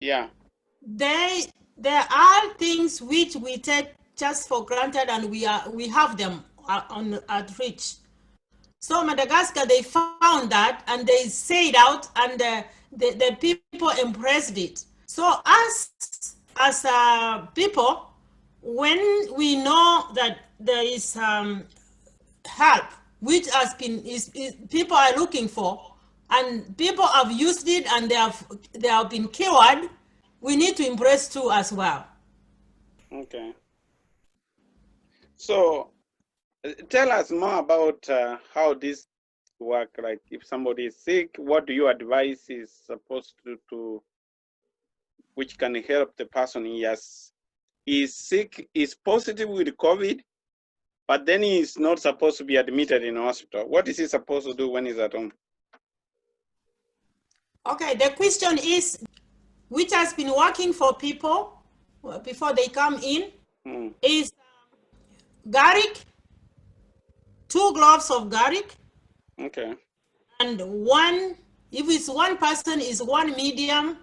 Yeah. There are things which we take just for granted, and we have them on at reach. So Madagascar, they found that and they say it out, and the people embraced it. So us as people, when we know that there is help which has been people are looking for, and people have used it and they have been cured, we need to embrace too as well. Okay. So tell us more about how this work. Like if somebody is sick, what do you advise is supposed to which can help the person? Yes, is sick, is positive with COVID, but then he is not supposed to be admitted in a hospital. What is he supposed to do when he's at home? Okay, the question is, which has been working for people before they come in, is garlic, 2 gloves of garlic, Okay. and one, if it's one person, is one medium.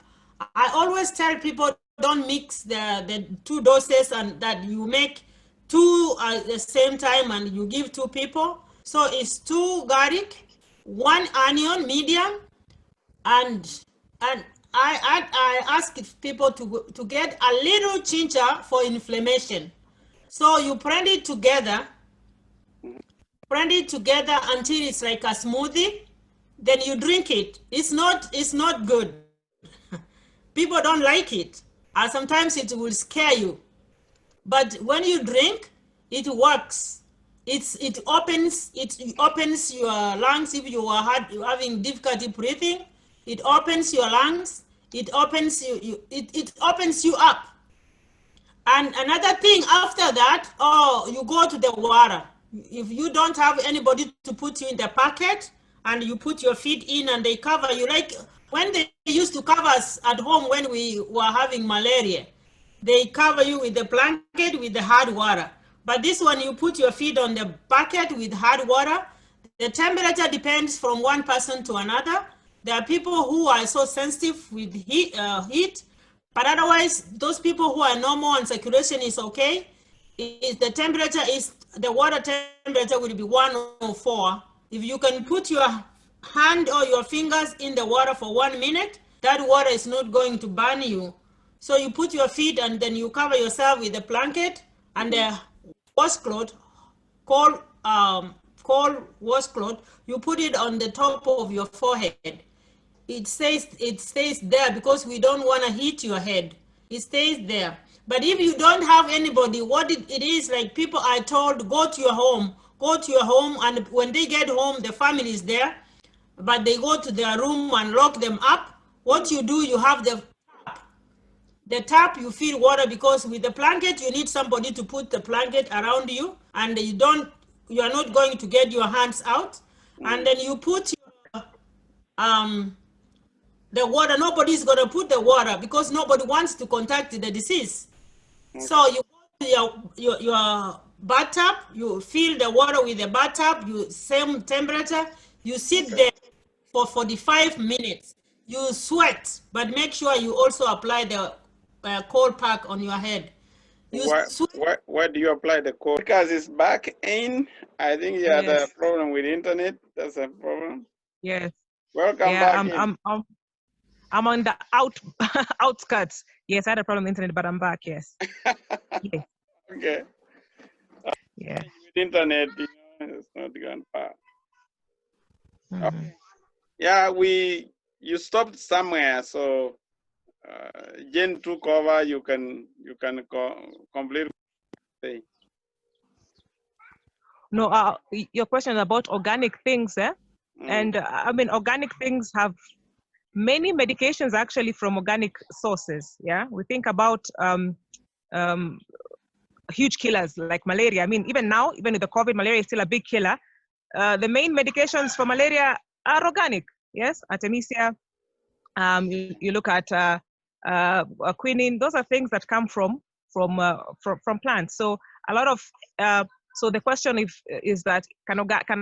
I always tell people, don't mix the 2 doses, and that you make two at the same time and you give 2 people. So it's 2 garlic, 1 onion medium, and I ask people to get a little ginger for inflammation. So you blend it together until it's like a smoothie. Then you drink it. It's not good. People don't like it. Sometimes it will scare you. But when you drink, it works. It opens your lungs. If you are having difficulty breathing, it opens your lungs. It opens you up. And another thing after that, you go to the water. If you don't have anybody to put you in the packet, and you put your feet in and they cover you, like when they used to cover us at home when we were having malaria, they cover you with the blanket with the hard water. But this one, you put your feet on the bucket with hard water. The temperature depends from one person to another. There are people who are so sensitive with heat, but otherwise, those people who are normal and circulation is okay, the water temperature will be 104. If you can put your hand or your fingers in the water for 1 minute, that water is not going to burn you. So you put your feet and then you cover yourself with a blanket and a washcloth, cold, cold washcloth. You put it on the top of your forehead. It stays there because we don't want to hit your head. It stays there. But if you don't have anybody, what it is, like people are told, go to your home, and when they get home, the family is there, but they go to their room and lock them up. What you do, you have the tap, you fill water, because with the blanket you need somebody to put the blanket around you, and you are not going to get your hands out. And then you put um the water. Nobody's going to put the water because nobody wants to contact the disease. So you go to your bathtub, you fill the water with the bathtub, you same temperature, you sit there for 45 minutes. You sweat, but make sure you also apply the cold pack on your head. You sweat. Why do you apply the code? Because it's back in. I think you had a problem with internet. That's a problem. Yes. Welcome back in. I'm on the outskirts. Yes, I had a problem with internet, but I'm back. Yes. Yeah. Okay. Yeah. With internet, it's not gone far. Mhm. Yeah, you stopped somewhere, so Jen took over. You can complete. No, your question about organic things, eh? And I mean, organic things have many medications actually from organic sources. Yeah, we think about huge killers like malaria. I mean, even now, even with the COVID, malaria is still a big killer. The main medications for malaria are organic. Yes, Artemisia. You look at quinine. Those are things that come from plants. So a lot of so the question is that can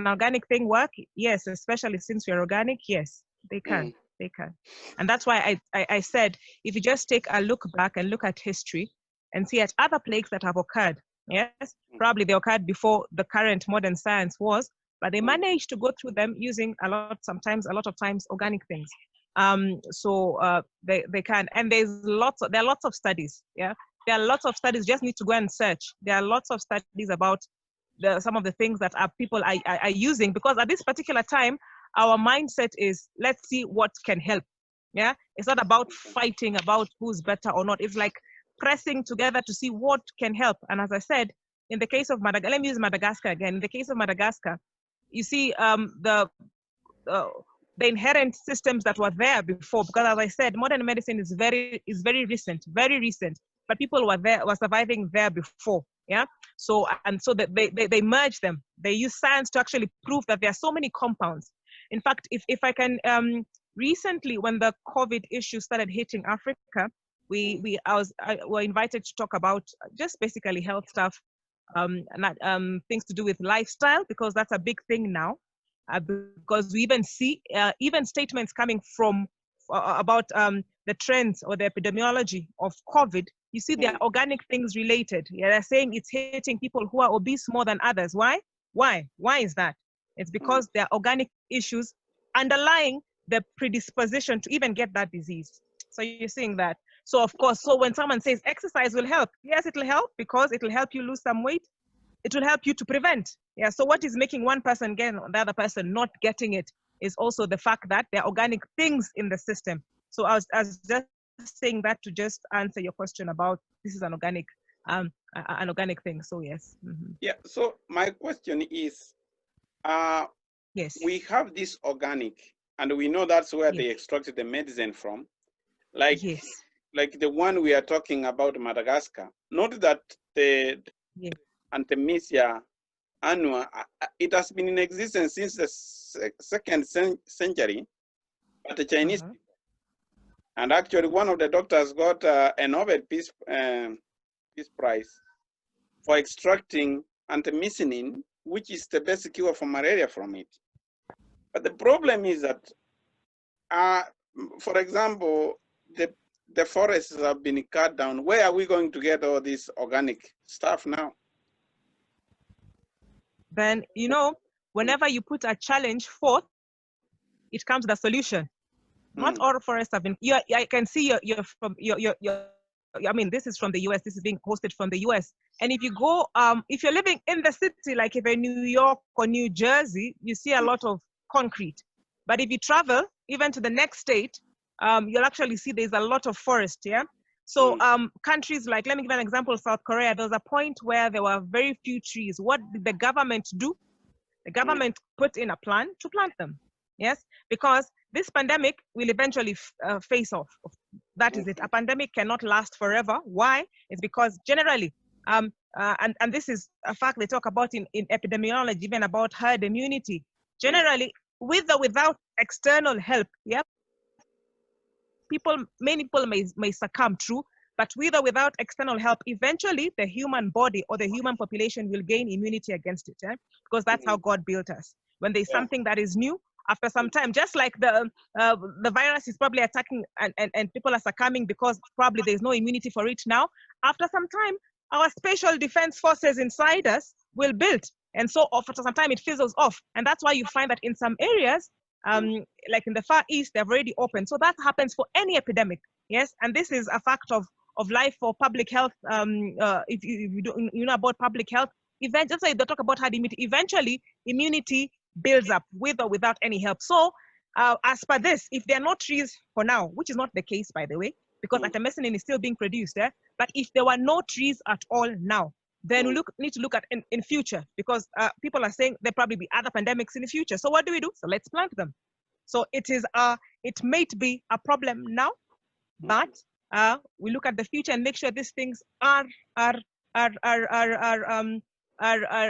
organic thing work? Yes, especially since we're organic. Yes, they can. They can. And that's why I said, if you just take a look back and look at history and see at other plagues that have occurred, yes, probably they occurred before the current modern science was, but they managed to go through them using a lot of times organic things. They can, and there are lots of studies. Yeah, there are lots of studies. Just need to go and search. There are lots of studies about some of the things that people are using, because at this particular time, our mindset is, let's see what can help. Yeah, it's not about fighting about who's better or not. It's like pressing together to see what can help. And as I said, in the case of Madagascar, let me use Madagascar again. In the case of Madagascar, you see the inherent systems that were there before, because as I said, modern medicine is very recent, but people were surviving there before. Yeah. So they merge them. They use science to actually prove that there are so many compounds. In fact, if I can, recently when the COVID issue started hitting Africa, we were invited to talk about just basically health stuff, things to do with lifestyle, because that's a big thing now. Because we even see even statements coming from about the trends or the epidemiology of COVID. You see, there are organic things related. Yeah, they're saying it's hitting people who are obese more than others. Why? Why is that? It's because there are organic issues underlying the predisposition to even get that disease. So you're seeing that. So of course, so when someone says exercise will help, yes, it will help, because it will help you lose some weight. It will help you to prevent. Yeah. So what is making one person get the other person not getting it is also the fact that there are organic things in the system. So I was just saying that to just answer your question about this is an organic thing. So yes. Mm-hmm. Yeah. So my question is, yes, we have this organic, and we know that's where yes. they extracted the medicine from, like yes. like the one we are talking about, Madagascar. Not that the yes. Artemisia annua, it has been in existence since the second century, but the Chinese, and actually one of the doctors got a Nobel Peace Prize for extracting antimicinin, which is the best cure for malaria from it. But the problem is that, for example, the forests have been cut down. Where are we going to get all this organic stuff now? Then, whenever you put a challenge forth, it comes the solution. Not all forests have been. I can see you're from I mean, this is from the US. This is being hosted from the US. And if you go, if you're living in the city, like if you're in New York or New Jersey, you see a lot of concrete. But if you travel even to the next state, you'll actually see there's a lot of forest. Yeah. So countries like, let me give an example, South Korea, there was a point where there were very few trees. What did the government do? The government put in a plan to plant them. Yes, because this pandemic will eventually face off. That is it. A pandemic cannot last forever. Why? It's because generally, and this is a fact they talk about in epidemiology, even about herd immunity. Generally, with or without external help, yeah, many people may succumb, true, but with or without external help, eventually the human body or the human population will gain immunity against it, because that's how God built us. When there's something that is new, after some time, just like the virus is probably attacking and people are succumbing because probably there's no immunity for it now, after some time, our special defense forces inside us will build. And so after some time, it fizzles off. And that's why you find that in some areas, like in the Far East, they've already opened. So that happens for any epidemic, yes? And this is a fact of life for public health. If you don't know about public health, eventually they talk about herd immunity. Eventually, immunity builds up with or without any help. So as per this, if there are no trees for now, which is not the case, by the way, because artemisinin is still being produced, but if there were no trees at all now, then we need to look at in future, because people are saying there'll probably be other pandemics in the future. So what do we do? So let's plant them. So it may be a problem now, but we look at the future and make sure these things are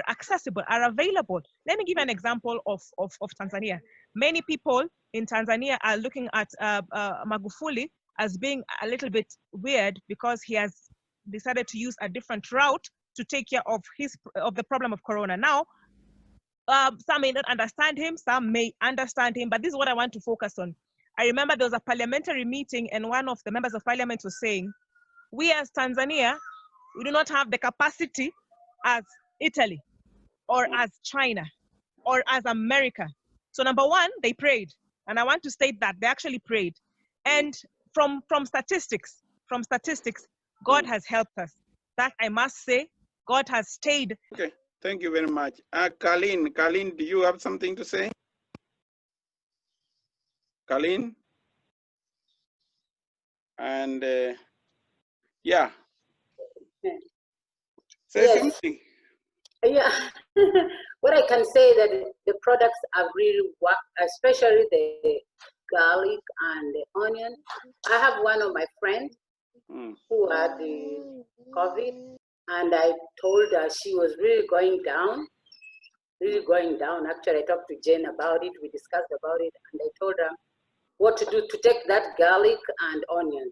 accessible, are available. Let me give an example of Tanzania. Many people in Tanzania are looking at Magufuli as being a little bit weird because he has decided to use a different route to take care of the problem of corona. Now, some may not understand him, some may understand him, but this is what I want to focus on. I remember there was a parliamentary meeting and one of the members of parliament was saying, we as Tanzania, we do not have the capacity as Italy or as China or as America. So number one, they prayed. And I want to state that they actually prayed. And from statistics, God has helped us. That I must say, God has stayed. Okay, thank you very much. Colleen, do you have something to say? Colleen? And yeah, say something. Yeah, what I can say that the products have really worked, especially the garlic and the onion. I have one of my friends who had the COVID, and I told her she was really going down. Actually, I talked to Jane about it. We discussed about it, and I told her what to do to take that garlic and onion.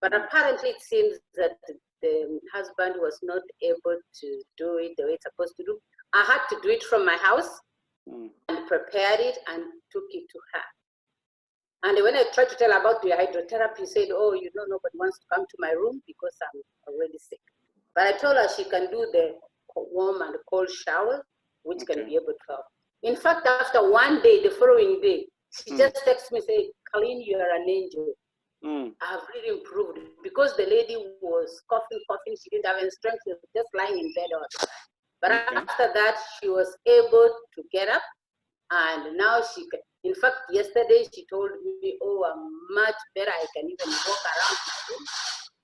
But apparently, it seems that the husband was not able to do it the way it's supposed to do. I had to do it from my house and prepared it and took it to her. And when I tried to tell her about the hydrotherapy, she said, oh, you know, nobody wants to come to my room because I'm already sick. But I told her she can do the warm and cold shower, which can be able to help. In fact, after one day, the following day, she just texted me, say, Colleen, you are an angel. I have really improved because the lady was coughing. She didn't have any strength. She was just lying in bed all the time. But after that, she was able to get up, and now she can. In fact, yesterday she told me, "Oh, I'm much better. I can even walk around my room."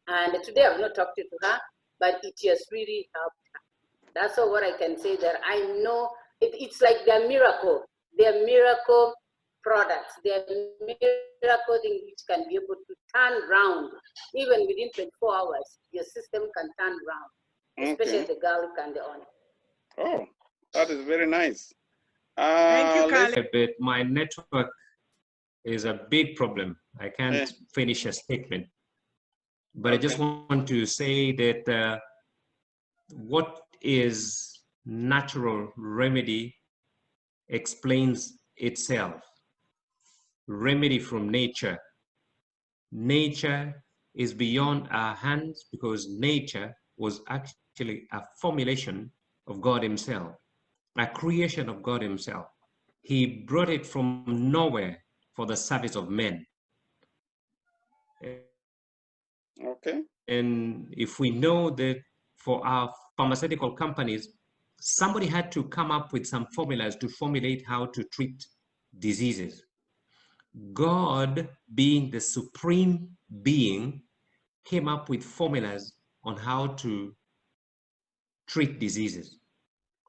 And today I've not talked to her, but it has really helped her. That's all what I can say. That I know it's like they're miracle. They're miracle products. They're miracle things which can be able to turn around even within 24 hours. Your system can turn around, especially the garlic and the onion. Oh, that is very nice. Thank you, Carl. But my network is a big problem. I can't finish a statement. But I just want to say that what is natural remedy explains itself. Remedy from nature. Nature is beyond our hands because nature was actually a formulation of God Himself, a creation of God Himself. He brought it from nowhere for the service of men. Okay. And if we know that for our pharmaceutical companies, somebody had to come up with some formulas to formulate how to treat diseases. God, being the supreme being, came up with formulas on how to treat diseases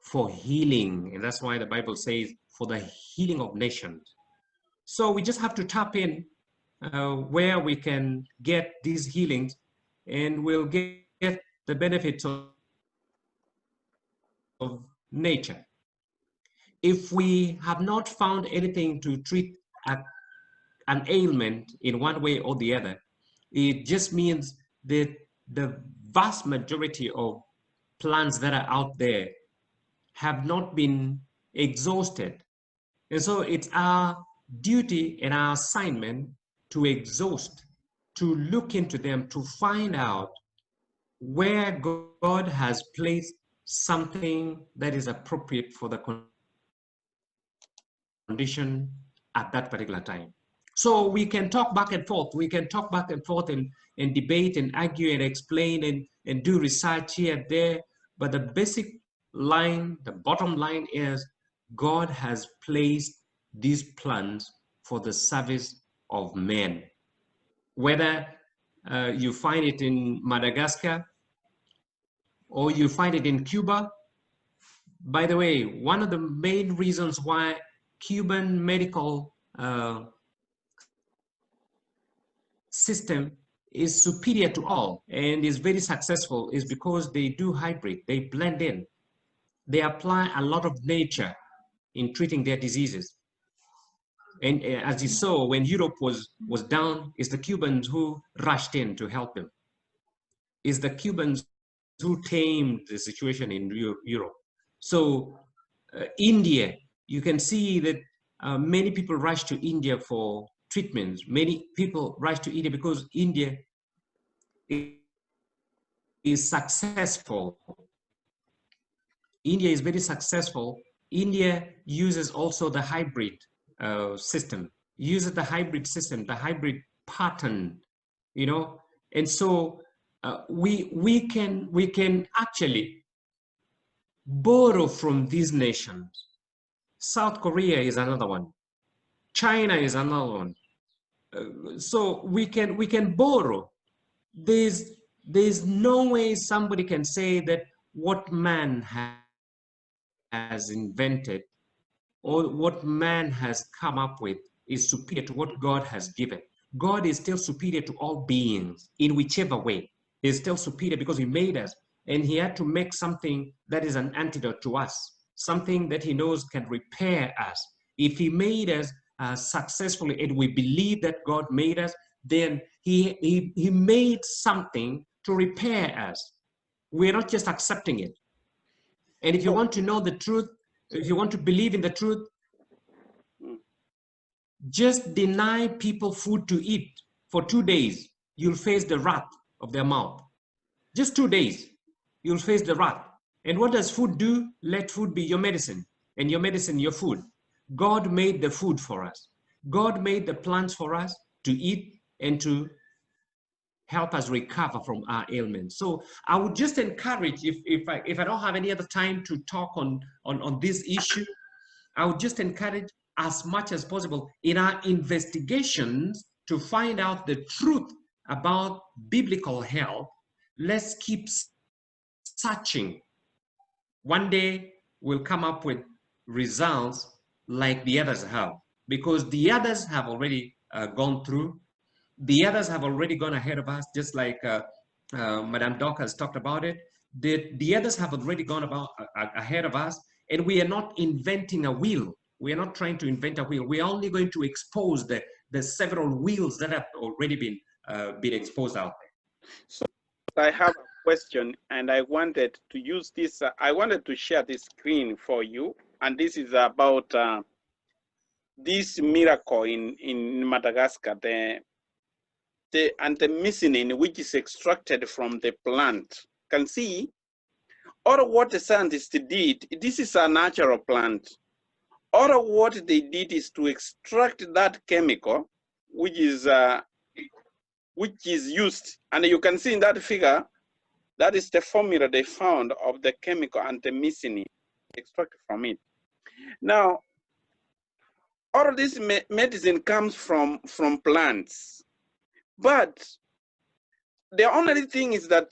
for healing. And that's why the Bible says, for the healing of nations. So we just have to tap in where we can get these healings, and we'll get the benefits of nature. If we have not found anything to treat an ailment in one way or the other, it just means that the vast majority of plants that are out there have not been exhausted. And so it's our duty and our assignment to exhaust, to look into them, to find out where God has placed something that is appropriate for the condition at that particular time. So we can talk back and forth. We can talk back and forth and debate and argue and explain and do research here and there. But the basic line, the bottom line is God has placed these plants for the service of men. Whether you find it in Madagascar or you find it in Cuba. By the way, one of the main reasons why Cuban medical system is superior to all and is very successful is because they do hybrid, they blend in. They apply a lot of nature in treating their diseases. And as you saw, when Europe was down, it's the Cubans who rushed in to help them. It's the Cubans who tamed the situation in Europe. So India, you can see that many people rush to India treatments. Many people rush to India because India is successful. India is very successful. India uses also the hybrid system, uses the hybrid system, the hybrid pattern, you know, and so we can actually borrow from these nations. South Korea is another one. China is another one. So we can borrow. There's no way somebody can say that what man has invented or what man has come up with is superior to what God has given. God is still superior to all beings in whichever way. He's still superior because he made us, and he had to make something that is an antidote to us, something that he knows can repair us. If he made us successfully and we believe that God made us, then he made something to repair us. We're not just accepting it. And if you want to know the truth, if you want to believe in the truth, just deny people food to eat for 2 days. You'll face the wrath of their mouth. Just 2 days, you'll face the wrath. And what does food do? Let food be your medicine, and your medicine your food. God made the food for us. God made the plants for us to eat and to help us recover from our ailments. So I would just encourage, if I don't have any other time to talk on this issue, I would just encourage as much as possible in our investigations to find out the truth about biblical health. Let's keep searching. One day we'll come up with results like the others have, because the others have already gone through. The others have already gone ahead of us, just like Madame Doc has talked about it. The others have already gone ahead of us, and we are not inventing a wheel. We are not trying to invent a wheel. We are only going to expose the several wheels that have already been exposed out there. So I have a question, and I wanted to use this. I wanted to share this screen for you, and this is about this miracle in Madagascar, the anthemycin, which is extracted from the plant. You can see all what the scientists did. This is a natural plant. All what they did is to extract that chemical, which is used, and you can see in that figure, that is the formula they found of the chemical anthemycin extracted from it. Now, all of this medicine comes from plants, but the only thing is that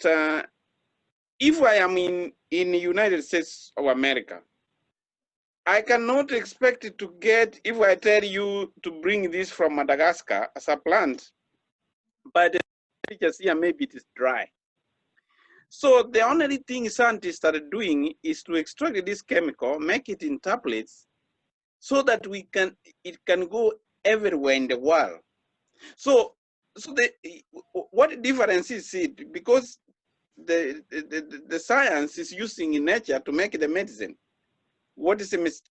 if I am in the United States of America, I cannot expect to get, if I tell you to bring this from Madagascar as a plant, but the temperatures here, maybe it is dry. So the only thing scientists started doing is to extract this chemical, make it in tablets, so that it can go everywhere in the world. So what difference is it? Because the science is using in nature to make the medicine. What is the mistake?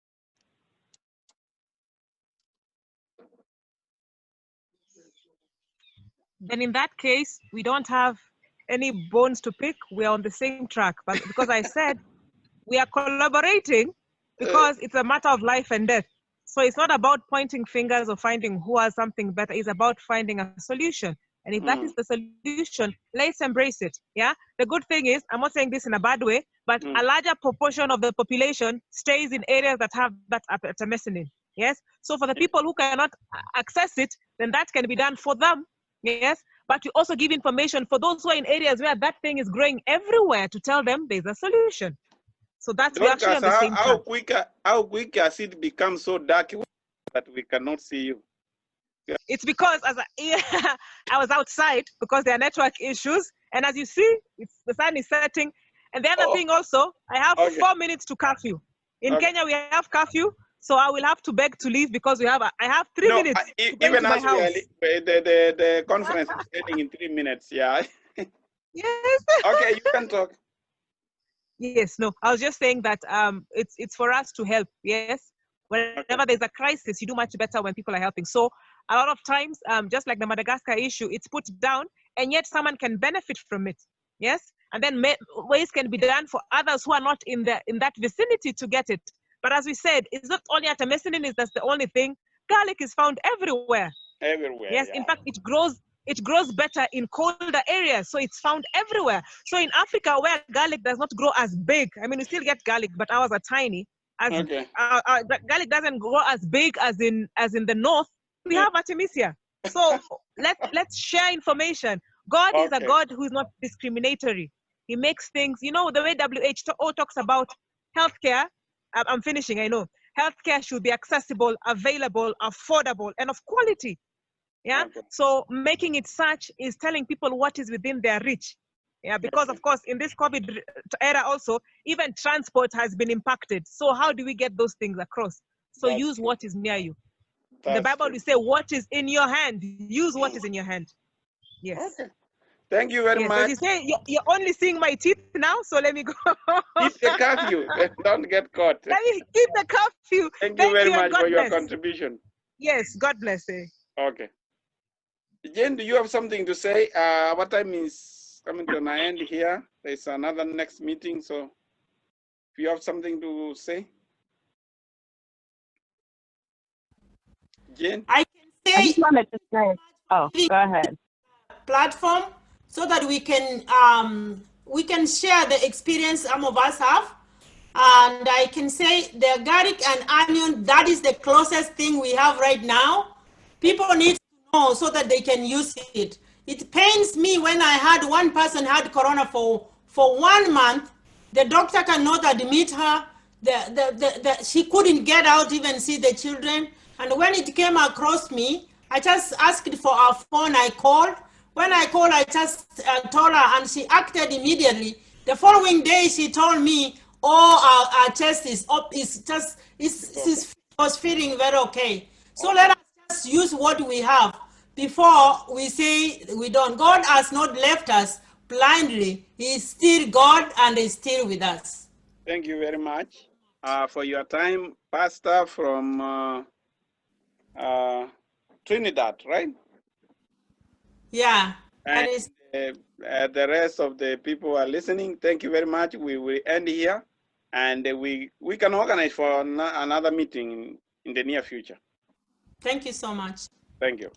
Then in that case, we don't have any bones to pick. We are on the same track. But because I said we are collaborating because it's a matter of life and death. So it's not about pointing fingers or finding who has something better. It's about finding a solution. And if that is the solution, let's embrace it. Yeah. The good thing is, I'm not saying this in a bad way, but a larger proportion of the population stays in areas that have that artemisinin. Yes. So for the people who cannot access it, then that can be done for them. Yes. But you also give information for those who are in areas where that thing is growing everywhere to tell them there's a solution. So that's actually on the same track. How quick as it becomes so dark that we cannot see you? It's because I was outside because there are network issues, and as you see, the sun is setting. And the other thing also, I have 4 minutes to curfew. In Kenya, we have curfew, so I will have to beg to leave because I have 3 minutes to go even to my house. The conference is ending in 3 minutes. Yeah. Yes. Okay, you can talk. Yes. No, I was just saying that it's for us to help. Yes. Whenever there's a crisis, you do much better when people are helping. So a lot of times, just like the Madagascar issue, it's put down, and yet someone can benefit from it. Yes, and then ways can be done for others who are not in that vicinity to get it. But as we said, it's not only at Atemesinini, that's the only thing. Garlic is found everywhere. Everywhere. Yes, yeah. in fact, it grows better in colder areas, so it's found everywhere. So in Africa, where garlic does not grow as big, I mean, we still get garlic, but ours are tiny. Okay. Garlic doesn't grow as big as in the north. We have Artemisia. So let's share information. God is a God who is not discriminatory. He makes things, you know, the way WHO talks about healthcare. I'm finishing, I know. Healthcare should be accessible, available, affordable, and of quality. Yeah. Okay. So making it such is telling people what is within their reach. Yeah, because of course in this COVID era also, even transport has been impacted. So how do we get those things across? So use what is near you. In the Bible, we say, what is in your hand? Use what is in your hand. Yes. Okay. Thank you very much. As you say, you're only seeing my teeth now, so let me go. Keep the curfew. Don't get caught. Let me keep the curfew. Thank you very much for your bless. contribution. Yes, God bless you. Okay. Jane, do you have something to say? Our time is coming to an end here. There's another next meeting, so if you have something to say. Jane? I can say, I just wanted to say, oh, go ahead. Platform so that we can share the experience some of us have. And I can say the garlic and onion, that is the closest thing we have right now. People need to know so that they can use it. It pains me when I had one person had corona for 1 month. The doctor cannot admit her. She couldn't get out, even see the children. And when it came across me, I just asked for her phone. I called. When I called, I just told her, and she acted immediately. The following day, she told me, "Oh, our chest is up. She was feeling very okay." So let us just use what we have before we say we don't. God has not left us blindly. He is still God and is still with us. Thank you very much for your time, Pastor from Trinidad, right? Yeah. And the rest of the people are listening. Thank you very much. We will end here, and we can organize for another meeting in the near future. Thank you so much. Thank you.